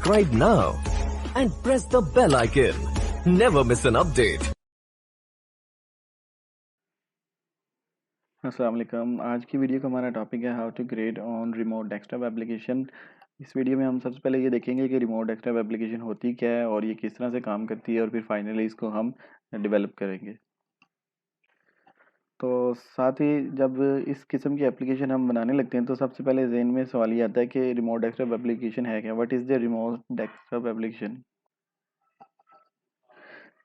subscribe now and press the bell icon. Never miss an update. अस्सलाम वालेकुम। आज की वीडियो का हमारा टॉपिक है how to create on remote desktop application. इस वीडियो में हम सबसे पहले ये देखेंगे कि रिमोट डेस्कटॉप एप्लीकेशन होती क्या है और ये किस तरह से काम करती है, और फिर फाइनली इसको हम डेवलप करेंगे। तो साथ ही जब इस किस्म की एप्लीकेशन हम बनाने लगते हैं तो सबसे पहले ज़हन में सवाल ये आता है कि रिमोट डेस्कटॉप एप्लीकेशन है क्या। What is the remote desktop application?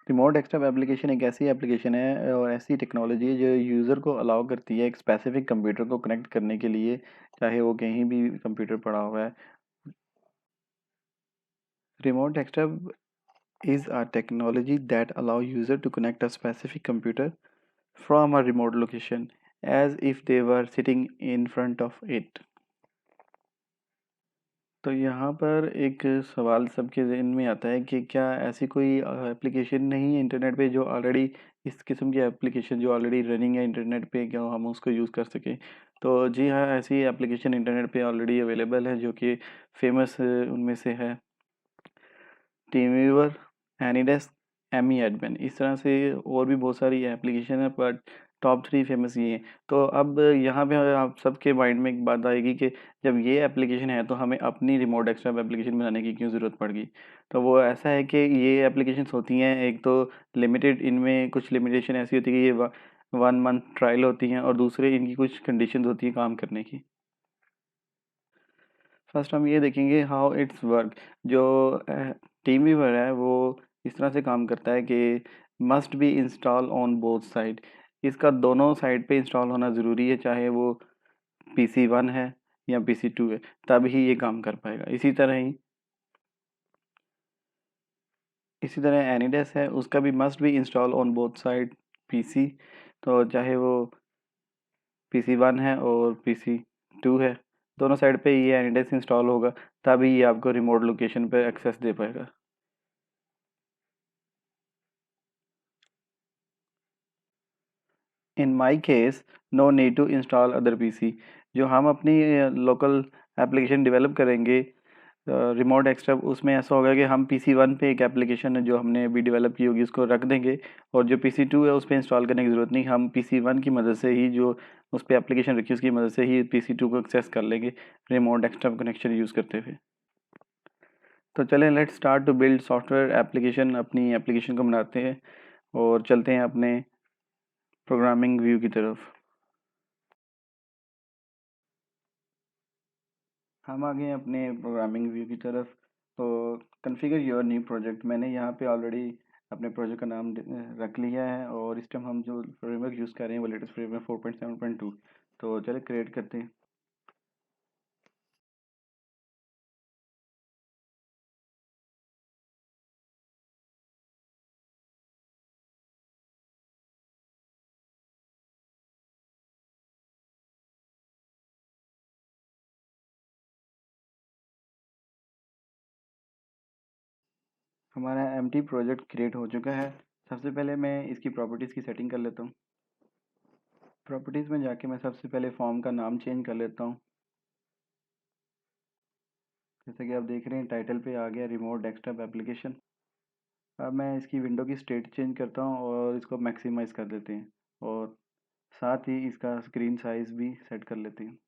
Remote desktop application एक ऐसी एप्लीकेशन है और ऐसी टेक्नोलॉजी है जो यूज़र को अलाउ करती है एक स्पेसिफिक कंप्यूटर को कनेक्ट करने के लिए, चाहे वो कहीं भी कंप्यूटर पड़ा हुआ है। Remote desktop is a technology that allow user to connect a specific computer from a remote location as if they were sitting in front of it। तो यहाँ पर एक सवाल सबके ज़हन में आता है कि क्या ऐसी कोई एप्लीकेशन नहीं है इंटरनेट पे जो ऑलरेडी इस किस्म की एप्लीकेशन जो ऑलरेडी रनिंग है इंटरनेट पे, क्या हम उसको यूज़ कर सकें? तो जी हाँ, ऐसी एप्लीकेशन इंटरनेट पे ऑलरेडी अवेलेबल है जो कि फेमस उनमें से है टीमवीवर, एनीडेस्क, एमी एडमिन। इस तरह से और भी बहुत सारी एप्लीकेशन है, बट टॉप 3 फेमस ये हैं। तो अब यहाँ पे आप सबके माइंड में एक बात आएगी कि जब ये एप्लीकेशन है तो हमें अपनी रिमोट डेस्कटॉप एप्लीकेशन बनाने की क्यों ज़रूरत पड़ गई? तो वो ऐसा है कि ये एप्लीकेशंस होती हैं, एक तो लिमिटेड, इनमें कुछ लिमिटेशन ऐसी होती है कि ये 1 मंथ ट्रायल होती हैं, और दूसरे इनकी कुछ कंडीशंस होती हैं काम करने की। फर्स्ट हम ये देखेंगे हाउ इट्स वर्क। जो टीम वीवर है वो इस तरह से काम करता है कि must be install on both side. इसका दोनों साइड पे इंस्टॉल होना ज़रूरी है, चाहे वो PC1 है या PC2 है, तब ही ये काम कर पाएगा। इसी तरह एनीडेस है, उसका भी must be install on both side PC। तो चाहे वो PC1 है और PC2 है, दोनों साइड पे ये एनीडेस इंस्टॉल होगा, तभी ये आपको रिमोट लोकेशन पे एक्सेस दे पाएगा। In my case no need to install other PC। जो हम अपनी लोकल एप्लीकेशन डेवलप करेंगे रिमोट डेस्कटॉप, उसमें ऐसा होगा कि हम PC1 पे एक एप्लीकेशन है जो हमने अभी डेवलप की होगी उसको रख देंगे, और जो PC2 है उस पर इंस्टॉल करने की ज़रूरत नहीं। हम PC1 की मदद से ही, जो उस पर एप्लीकेशन रखी उसकी मदद से ही PC2 को एक्सेस कर लेंगे रिमोट डेस्कटॉप कनेक्शन यूज़ करते हुए। तो चलें, let start to build software application. अपनी एप्लीकेशन को बनाते हैं और चलते हैं अपने प्रोग्रामिंग व्यू की तरफ। हम आ गए हैं अपने प्रोग्रामिंग व्यू की तरफ। तो कॉन्फ़िगर योर न्यू प्रोजेक्ट, मैंने यहाँ पे ऑलरेडी अपने प्रोजेक्ट का नाम रख लिया है, और इस टाइम हम जो फ्रेमवर्क यूज़ कर रहे हैं वो लेटेस्ट फ्रेमवर्क 4.7.2। तो चलिए क्रिएट करते हैं। हमारा एम्प्टी प्रोजेक्ट क्रिएट हो चुका है। सबसे पहले मैं इसकी प्रॉपर्टीज़ की सेटिंग कर लेता हूँ। प्रॉपर्टीज़ में जाके मैं सबसे पहले फॉर्म का नाम चेंज कर लेता हूँ। जैसे कि आप देख रहे हैं टाइटल पे आ गया रिमोट डेस्कटॉप एप्लीकेशन। अब मैं इसकी विंडो की स्टेट चेंज करता हूँ और इसको मैक्सिमाइज़ कर देते हैं, और साथ ही इसका स्क्रीन साइज़ भी सेट कर लेते हैं।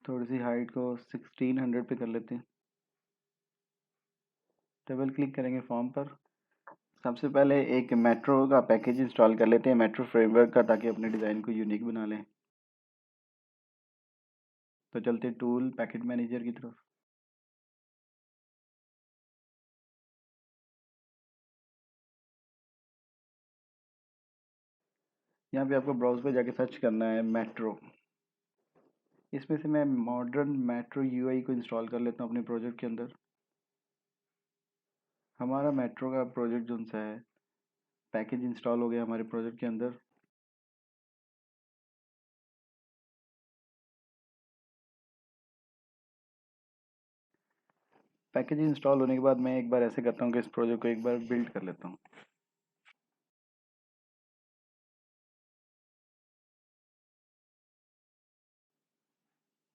थोड़ी सी हाइट को 1600 पे कर लेते हैं। डबल क्लिक करेंगे फॉर्म पर। सबसे पहले एक मेट्रो का पैकेज इंस्टॉल कर लेते हैं, मेट्रो फ्रेमवर्क का, ताकि अपने डिज़ाइन को यूनिक बना लें। तो चलते टूल पैकेज मैनेजर की तरफ। यहाँ पे आपको ब्राउज़ पे जाके सर्च करना है मेट्रो। इसमें से मैं मॉडर्न मेट्रो यूआई को इंस्टॉल कर लेता हूँ अपने प्रोजेक्ट के अंदर। हमारा मेट्रो का प्रोजेक्ट जो सा है पैकेज इंस्टॉल हो गया हमारे प्रोजेक्ट के अंदर। पैकेज इंस्टॉल होने के बाद मैं एक बार ऐसे करता हूँ कि इस प्रोजेक्ट को एक बार बिल्ड कर लेता हूँ।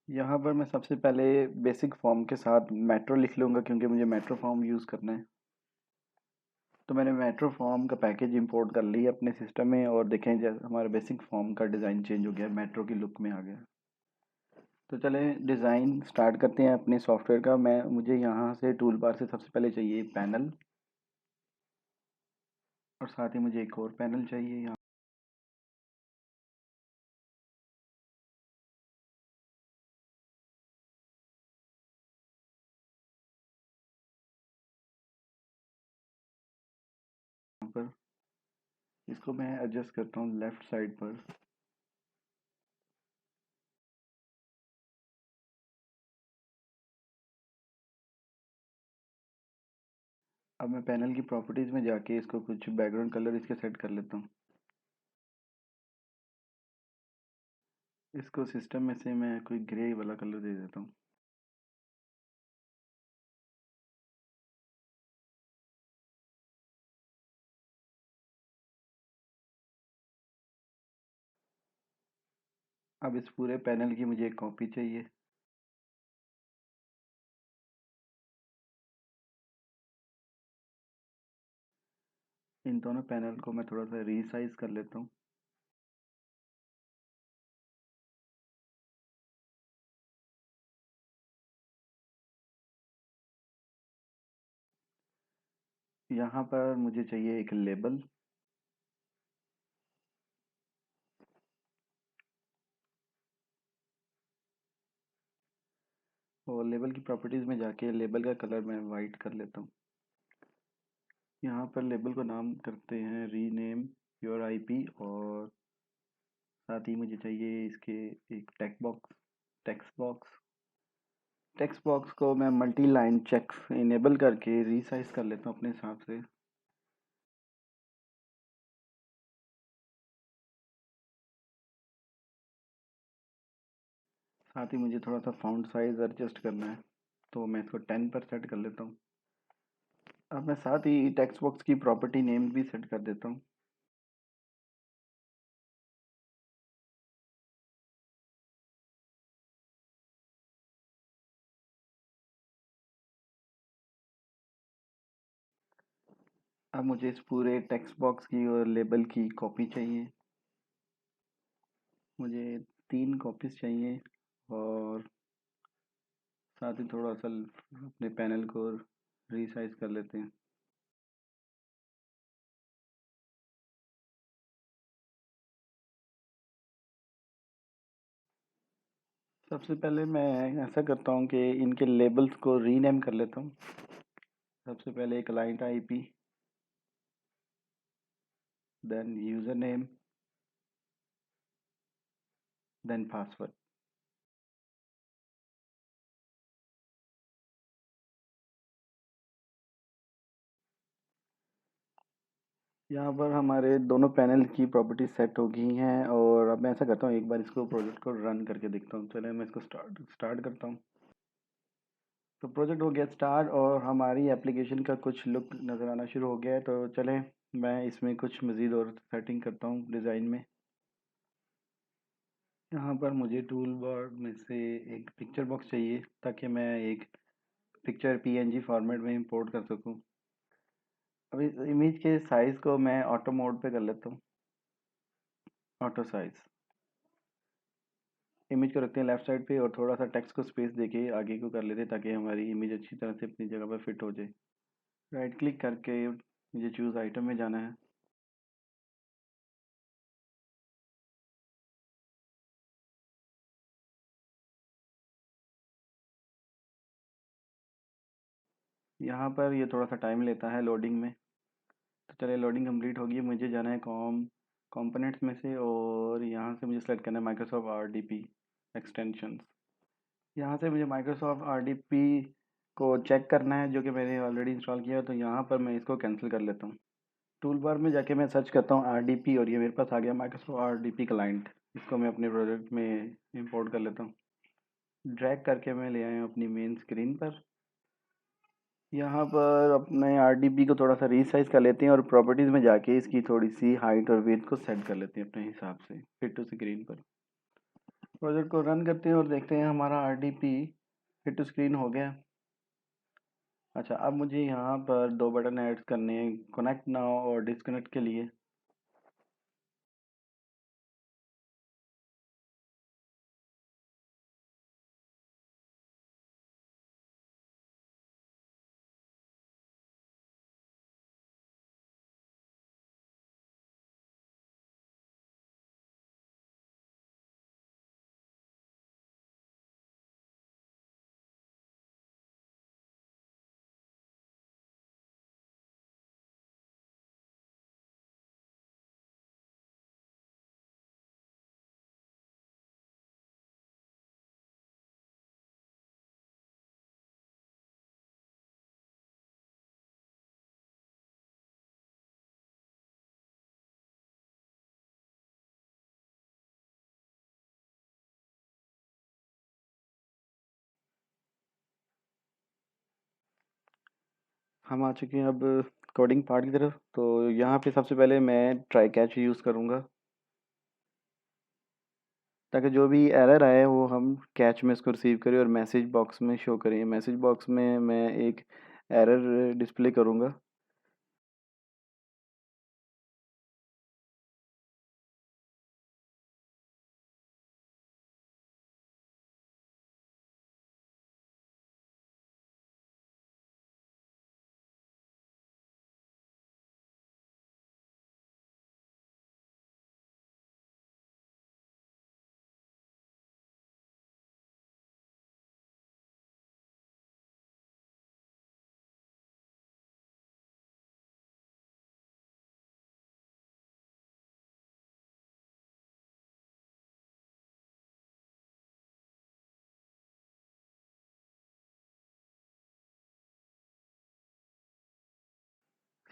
यहाँ पर मैं सबसे पहले बेसिक फॉर्म के साथ मेट्रो लिख लूँगा क्योंकि मुझे मेट्रो फॉर्म यूज़ करना है। तो मैंने मेट्रो फॉर्म का पैकेज इंपोर्ट कर लिया अपने सिस्टम में और देखें जैसे हमारा बेसिक फॉर्म का डिज़ाइन चेंज हो गया, मेट्रो की लुक में आ गया। तो चलें डिज़ाइन स्टार्ट करते हैं अपने सॉफ्टवेयर का। मुझे यहाँ से टूल बार से सबसे पहले चाहिए पैनल और साथ ही मुझे एक और पैनल चाहिए यहाँ पर। इसको मैं एडजस्ट करता हूँ लेफ़्ट साइड पर। अब मैं पैनल की प्रॉपर्टीज़ में जाके इसको कुछ बैकग्राउंड कलर इसके सेट कर लेता हूँ। इसको सिस्टम में से मैं कोई ग्रे वाला कलर दे देता हूँ। अब इस पूरे पैनल की मुझे एक कॉपी चाहिए। इन दोनों पैनल को मैं थोड़ा सा रीसाइज कर लेता हूँ। यहाँ पर मुझे चाहिए एक लेबल। और लेबल की प्रॉपर्टीज़ में जाके लेबल का कलर मैं वाइट कर लेता हूँ। यहाँ पर लेबल को नाम करते हैं रीनेम योर आईपी और साथ ही मुझे चाहिए इसके एक टेक्स्ट बॉक्स को मैं मल्टी लाइन चेक्स इनेबल करके रीसाइज कर लेता हूँ अपने हिसाब से। साथ ही मुझे थोड़ा सा फ़ॉन्ट साइज़ एडजस्ट करना है तो मैं इसको 10 पर सेट कर लेता हूँ। अब मैं साथ ही टेक्स्ट बॉक्स की प्रॉपर्टी नेम भी सेट कर देता हूँ। अब मुझे इस पूरे टेक्स्ट बॉक्स की और लेबल की कॉपी चाहिए। मुझे 3 कॉपीज़ चाहिए और साथ ही थोड़ा सा अपने पैनल को रीसाइज कर लेते हैं। सबसे पहले मैं ऐसा करता हूँ कि इनके लेबल्स को रीनेम कर लेता हूँ। सबसे पहले client IP, then user name, then password. यहाँ पर हमारे दोनों पैनल की प्रॉपर्टी सेट हो गई हैं और अब मैं ऐसा करता हूँ एक बार इसको प्रोजेक्ट को रन करके देखता हूँ। चलिए मैं इसको स्टार्ट करता हूँ। तो प्रोजेक्ट हो गया स्टार्ट और हमारी एप्लीकेशन का कुछ लुक नज़र आना शुरू हो गया है। तो चलें मैं इसमें कुछ मज़ीद और सेटिंग करता हूँ डिज़ाइन में। यहाँ पर मुझे टूल बार में से एक पिक्चर बॉक्स चाहिए ताकि मैं एक पिक्चर पीएनजी फॉर्मेट में इंपोर्ट कर सकूँ। अब इस इमेज के साइज़ को मैं ऑटो मोड पे कर लेता हूँ। ऑटो साइज़ इमेज को रखते हैं लेफ़्ट साइड पे और थोड़ा सा टेक्स्ट को स्पेस देके आगे को कर लेते हैं ताकि हमारी इमेज अच्छी तरह से अपनी जगह पर फिट हो जाए। राइट क्लिक करके मुझे चूज़ आइटम में जाना है। यहाँ पर ये थोड़ा सा टाइम लेता है लोडिंग में। तो चलिए लोडिंग कंप्लीट होगी। मुझे जाना है कंपोनेंट्स में से और यहाँ से मुझे सेलेक्ट करना है माइक्रोसॉफ्ट आरडीपी एक्सटेंशंस। यहाँ से मुझे माइक्रोसॉफ्ट आरडीपी को चेक करना है जो कि मैंने ऑलरेडी इंस्टॉल किया है। तो यहाँ पर मैं इसको कैंसिल कर लेता हूँ। टूल बार में जाके मैं सर्च करता हूँ आरडीपी और ये मेरे पास आ गया माइक्रोसॉफ्ट आरडीपी क्लाइंट। इसको मैं अपने प्रोजेक्ट में इंपोर्ट कर लेता हूँ। ड्रैग करके मैं ले आया हूँ अपनी मेन स्क्रीन पर। यहाँ पर अपने आरडीपी को थोड़ा सा रीसाइज कर लेते हैं और प्रॉपर्टीज़ में जाके इसकी थोड़ी सी हाइट और विड्थ को सेट कर लेते हैं अपने हिसाब से फिट टू स्क्रीन पर। प्रोजेक्ट को रन करते हैं और देखते हैं हमारा RDP हिट टू स्क्रीन हो गया। अच्छा, अब मुझे यहाँ पर दो बटन ऐड करने हैं, कनेक्ट नाउ और डिस्कनेक्ट के लिए। हम आ चुके हैं अब कोडिंग पार्ट की तरफ। तो यहाँ पे सबसे पहले मैं ट्राई कैच यूज़ करूँगा, ताकि जो भी एरर आए वो हम कैच में इसको रिसीव करें और मैसेज बॉक्स में शो करें। मैसेज बॉक्स में मैं एक एरर डिस्प्ले करूँगा।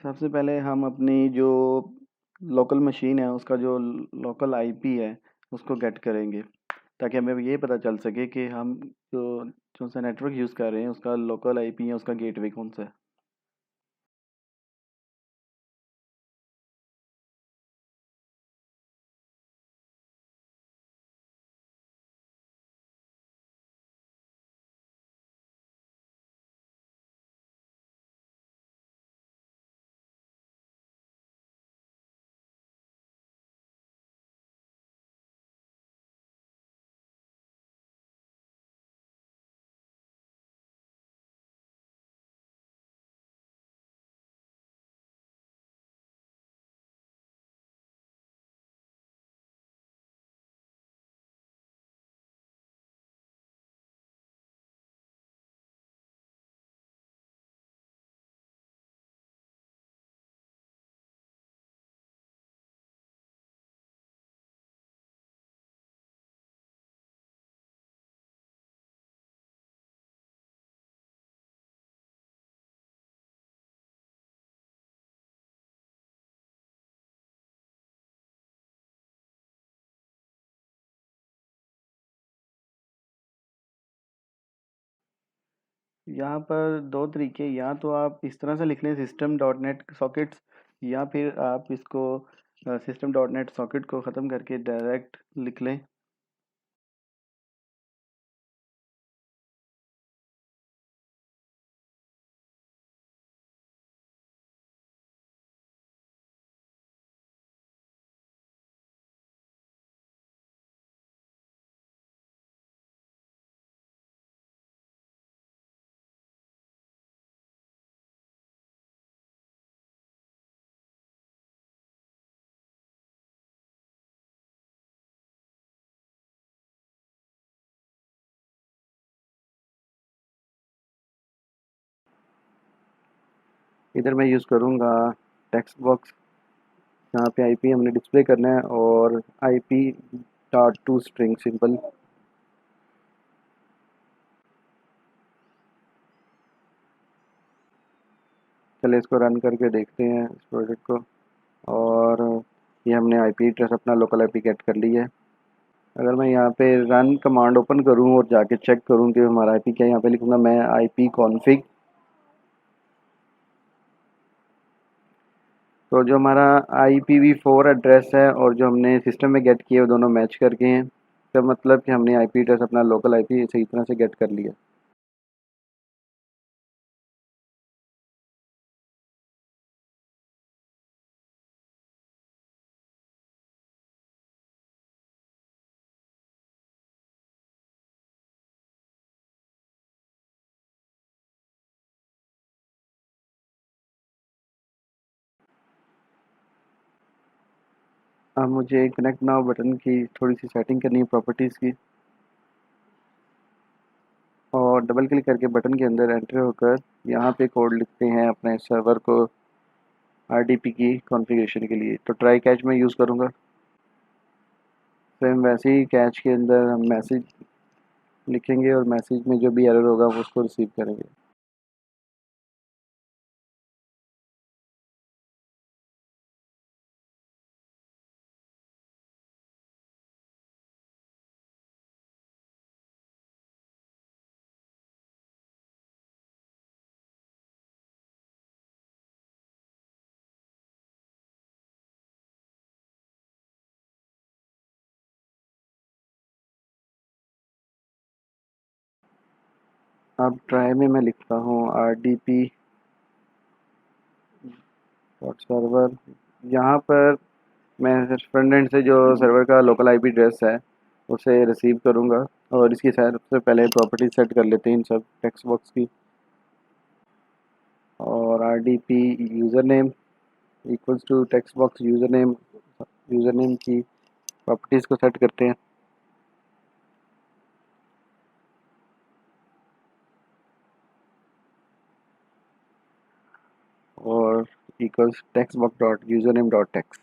सबसे पहले हम अपनी जो लोकल मशीन है उसका जो लोकल आईपी है उसको गेट करेंगे, ताकि हमें ये पता चल सके कि हम जो जो सा नेटवर्क यूज़ कर रहे हैं उसका लोकल आईपी है, उसका गेटवे कौन सा है। यहाँ पर दो तरीके, या तो आप इस तरह से लिख लें सिस्टम डॉट नेट सॉकेट्स, या फिर आप इसको सिस्टम डॉट नेट सॉकेट को ख़त्म करके डायरेक्ट लिख लें। इधर मैं यूज़ करूँगा टेक्स्ट बॉक्स, यहाँ पे आईपी हमने डिस्प्ले करना है और IP dot to string simple. चलिए इसको रन करके देखते हैं इस प्रोजेक्ट को। और ये हमने आईपी एड्रेस अपना लोकल आईपी गेट कर लिया है। अगर मैं यहाँ पे रन कमांड ओपन करूँ और जाके चेक करूँ कि हमारा आईपी क्या है, यहाँ पे लिखूँगा मैं आईपी कॉन्फ़िग। तो जो हमारा IPv4 एड्रेस है और जो हमने सिस्टम में गेट किए वो दोनों मैच कर गए हैं। इसका मतलब कि हमने आईपी एड्रेस अपना लोकल आईपी सही तरह से गेट कर लिया। अब मुझे कनेक्ट नाउ बटन की थोड़ी सी सेटिंग करनी है प्रॉपर्टीज़ की, और डबल क्लिक करके बटन के अंदर एंटर होकर यहाँ पे कोड लिखते हैं अपने सर्वर को आरडीपी की कॉन्फ़िगरेशन के लिए। तो ट्राई कैच में यूज़ करूँगा। सेम वैसे ही कैच के अंदर हम मैसेज लिखेंगे और मैसेज में जो भी एरर होगा वो उसको रिसीव करेंगे। अब ट्राई में मैं लिखता हूँ RDP डॉट सर्वर। यहाँ पर मैं फ्रंट एंड से जो सर्वर का लोकल आईपी एड्रेस है उसे रिसीव करूँगा, और इसकी सबसे पहले प्रॉपर्टी सेट कर लेते हैं इन सब टेक्स्ट बॉक्स की। और RDP user name equals to text box user name की प्रॉपर्टीज़ को सेट करते हैं। और equals text box dot user name dot text.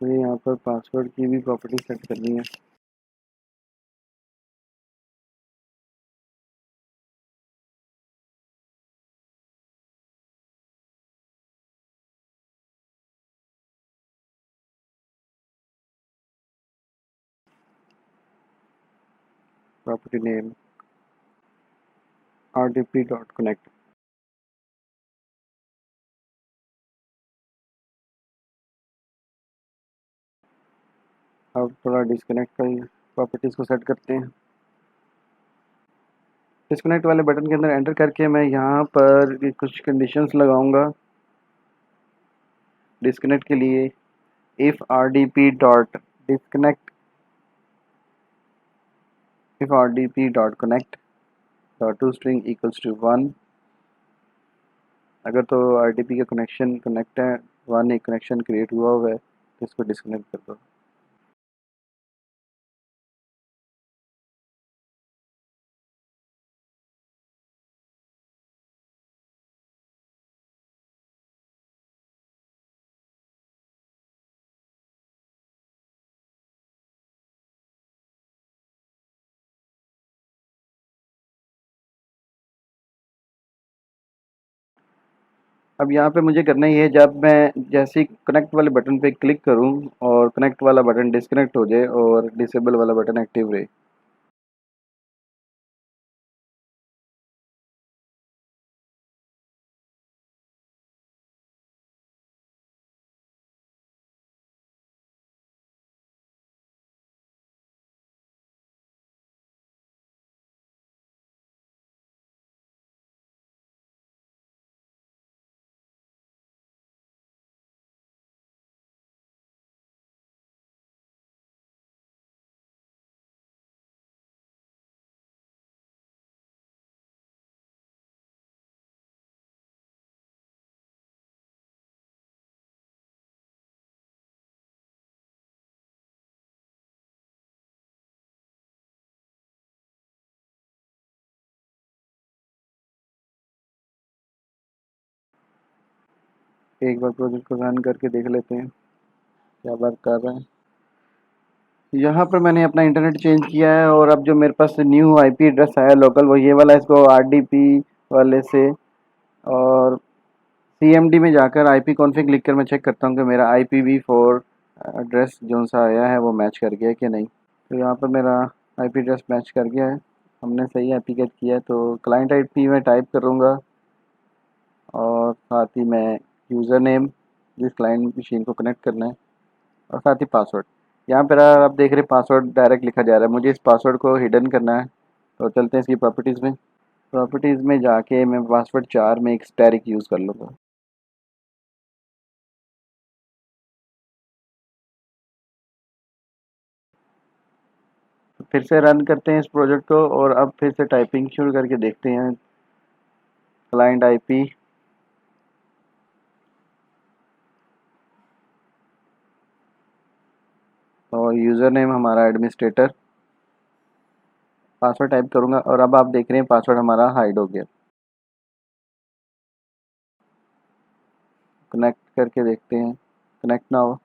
मुझे यहाँ पर पासवर्ड की भी प्रॉपर्टी सेट करनी है। Property name RDP dot connect. अब थोड़ा डिस्कनेक्ट का प्रॉपर्टीज़ को सेट करते हैं। डिस्कनेक्ट वाले बटन के अंदर एंटर करके मैं यहाँ पर कुछ कंडीशंस लगाऊंगा डिस्कनेक्ट के लिए। If RDP dot disconnect if RDP dot connect dot to string equals to 1। अगर तो RDP का कनेक्ट है 1, एक कनेक्शन क्रिएट हुआ है तो इसको डिस्कनेक्ट कर दो। अब यहाँ पे मुझे करना ये है, जब मैं जैसे ही कनेक्ट वाले बटन पे क्लिक करूँ और कनेक्ट वाला बटन डिस्कनेक्ट हो जाए और डिसेबल वाला बटन एक्टिव रहे। एक बार प्रोजेक्ट को रन करके देख लेते हैं क्या वर्क कर रहा है। यहाँ पर मैंने अपना इंटरनेट चेंज किया है और अब जो मेरे पास न्यू आईपी एड्रेस आया लोकल, वो ये वाला है। इसको आरडीपी वाले से और सीएमडी में जाकर आईपी कॉन्फ़िग लिख कर मैं चेक करता हूँ कि मेरा IPv4 एड्रेस जो सा आया है वो मैच कर गया है कि नहीं। तो यहाँ पर मेरा आईपी एड्रेस मैच कर गया है, हमने सही आईपी गेट किया है। तो क्लाइंट आईपी में टाइप करूँगा और साथ ही मैं यूज़र नेम जिस क्लाइंट मशीन को कनेक्ट करना है और साथ ही पासवर्ड। यहाँ पर आप देख रहे हैं पासवर्ड डायरेक्ट लिखा जा रहा है, मुझे इस पासवर्ड को हिडन करना है। तो चलते हैं इसकी प्रॉपर्टीज़ में। प्रॉपर्टीज़ में जाके मैं पासवर्ड 4 में एक स्टैरिक यूज़ कर लूँगा। फिर से रन करते हैं इस प्रोजेक्ट को और अब फिर से टाइपिंग शुरू करके देखते हैं। क्लाइंट आईपी और यूज़र नेम हमारा एडमिनिस्ट्रेटर, पासवर्ड टाइप करूँगा और अब आप देख रहे हैं पासवर्ड हमारा हाइड हो गया। कनेक्ट करके देखते हैं, कनेक्ट ना हो,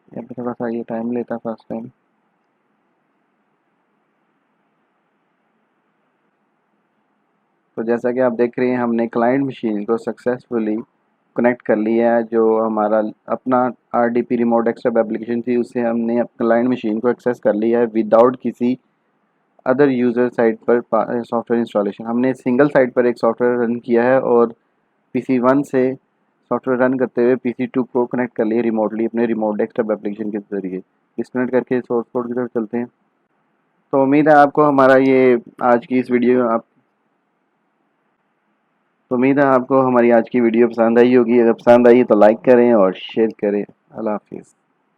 यहाँ पे थोड़ा सा ये टाइम लेता है फर्स्ट टाइम। तो जैसा कि आप देख रहे हैं हमने क्लाइंट मशीन को सक्सेसफुली कनेक्ट कर लिया है। जो हमारा अपना RDP रिमोट डेस्कटॉप एप्लीकेशन थी उससे हमने क्लाइंट मशीन को एक्सेस कर लिया है विदाउट किसी अदर यूज़र साइट पर सॉफ्टवेयर इंस्टॉलेशन। हमने सिंगल साइट पर एक सॉफ्टवेयर रन किया है और PC1 से सॉफ्टवेयर रन करते हुए PC2 को कनेक्ट कर लिए रिमोटली अपने रिमोट डेस्कटॉप एप्लीकेशन के ज़रिए। डिस्कनेक्ट करके सोर्स कोड की तरफ चलते हैं। तो उम्मीद है आपको हमारा ये आज की इस वीडियो आप तो उम्मीद है आपको हमारी आज की वीडियो पसंद आई होगी। अगर पसंद आई तो लाइक करें और शेयर करें। अल्लाह हाफिज़।